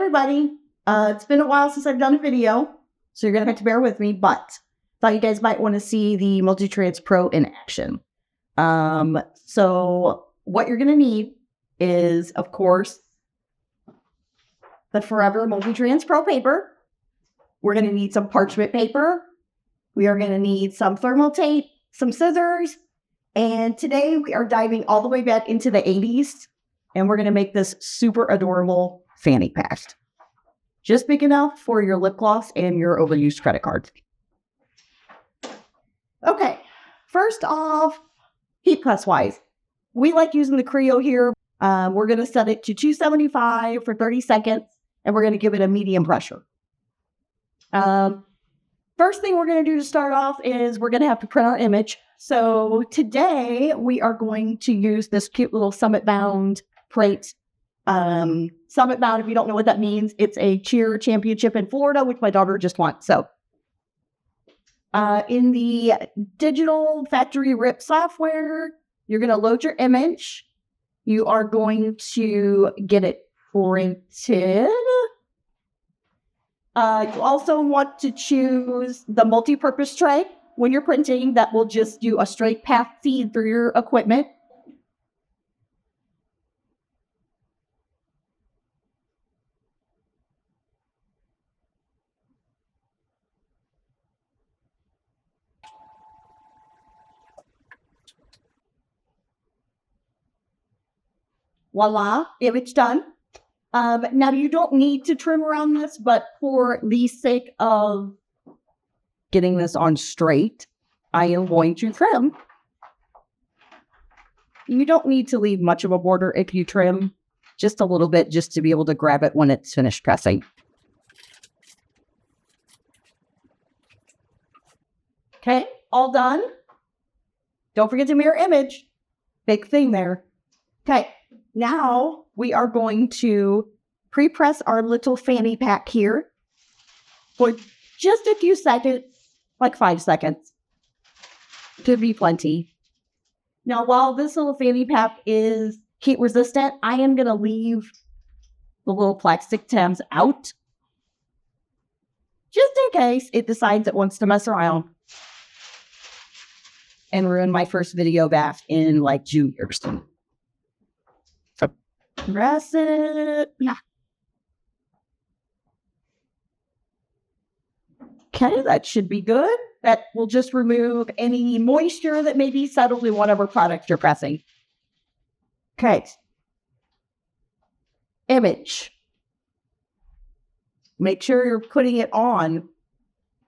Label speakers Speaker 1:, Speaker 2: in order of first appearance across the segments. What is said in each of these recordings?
Speaker 1: everybody. It's been a while since I've done a video, so you're going to have to bear with me, but thought you guys might want to see the Multitrans Pro in action. So what you're going to need is, of course, the Forever Multitrans Pro paper. We're going to need some parchment paper. We are going to need some thermal tape, some scissors, and today we are diving all the way back into the 80s, and we're going to make this super adorable fanny pack. Just big enough for your lip gloss and your overused credit cards. Okay, first off, heat press wise, we like using the Crio here. We're going to set it to 275 for 30 seconds, and we're going to give it a medium pressure. First thing we're going to do to start off is we're going to have to print our image. So today we are going to use this cute little Summit Bound print. Summit Bound, if you don't know what that means, it's a cheer championship in Florida, which my daughter just won. So in the digital factory rip software, you're going to load your image. You are going to get it printed. You also want to choose the multi-purpose tray when you're printing that will just do a straight path feed through your equipment. Voila, image done. Now you don't need to trim around this, but for the sake of getting this on straight, I am going to trim. You don't need to leave much of a border if you trim, just a little bit, just to be able to grab it when it's finished pressing. Okay, all done. Don't forget to mirror image. Big thing there. Okay, now we are going to pre-press our little fanny pack here for just a few seconds, like 5 seconds. Could be plenty. Now, while this little fanny pack is heat resistant, I am going to leave the little plastic tabs out just in case it decides it wants to mess around and ruin my first video back in like June or something. Press it. Yeah. Okay, that should be good. That will just remove any moisture that may be settled in whatever product you're pressing. Okay. Image. Make sure you're putting it on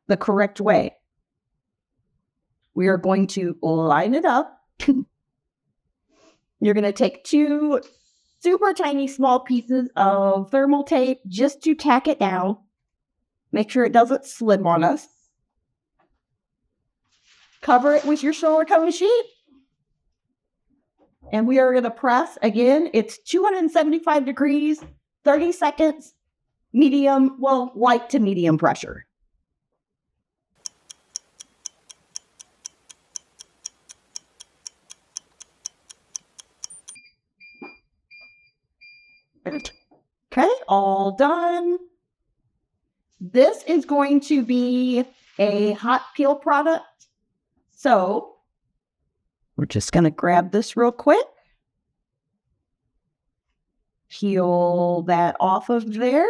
Speaker 1: the correct way. We are going to line it up. You're going to take 2 super tiny small pieces of thermal tape just to tack it down. Make sure it doesn't slip on us. Cover it with your silicone sheet. And we are going to press, again, it's 275 degrees, 30 seconds, medium, well, light to medium pressure. Okay, all done. This is going to be a hot peel product. So we're just going to grab this real quick. Peel that off of there.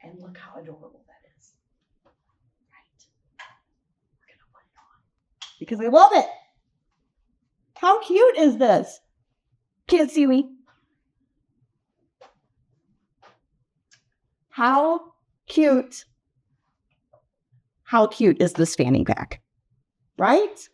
Speaker 1: And look how adorable that is. Right. We're going to put it on because I love it. How cute is this? Can't see me. How cute is this fanny pack, right?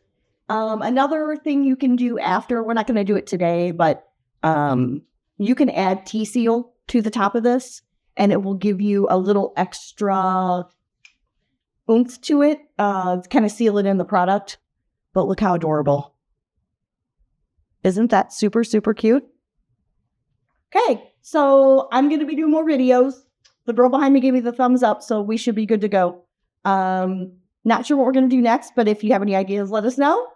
Speaker 1: Another thing you can do after, we're not going to do it today, but you can add tea seal to the top of this, and it will give you a little extra oomph to it, kind of seal it in the product. But look how adorable. Isn't that super, super cute? Okay, so I'm going to be doing more videos. The girl behind me gave me the thumbs up, so we should be good to go. Not sure what we're going to do next, but if you have any ideas, let us know.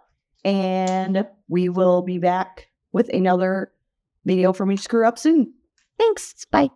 Speaker 1: And we will be back with another video for me to screw up soon.
Speaker 2: Thanks. Bye.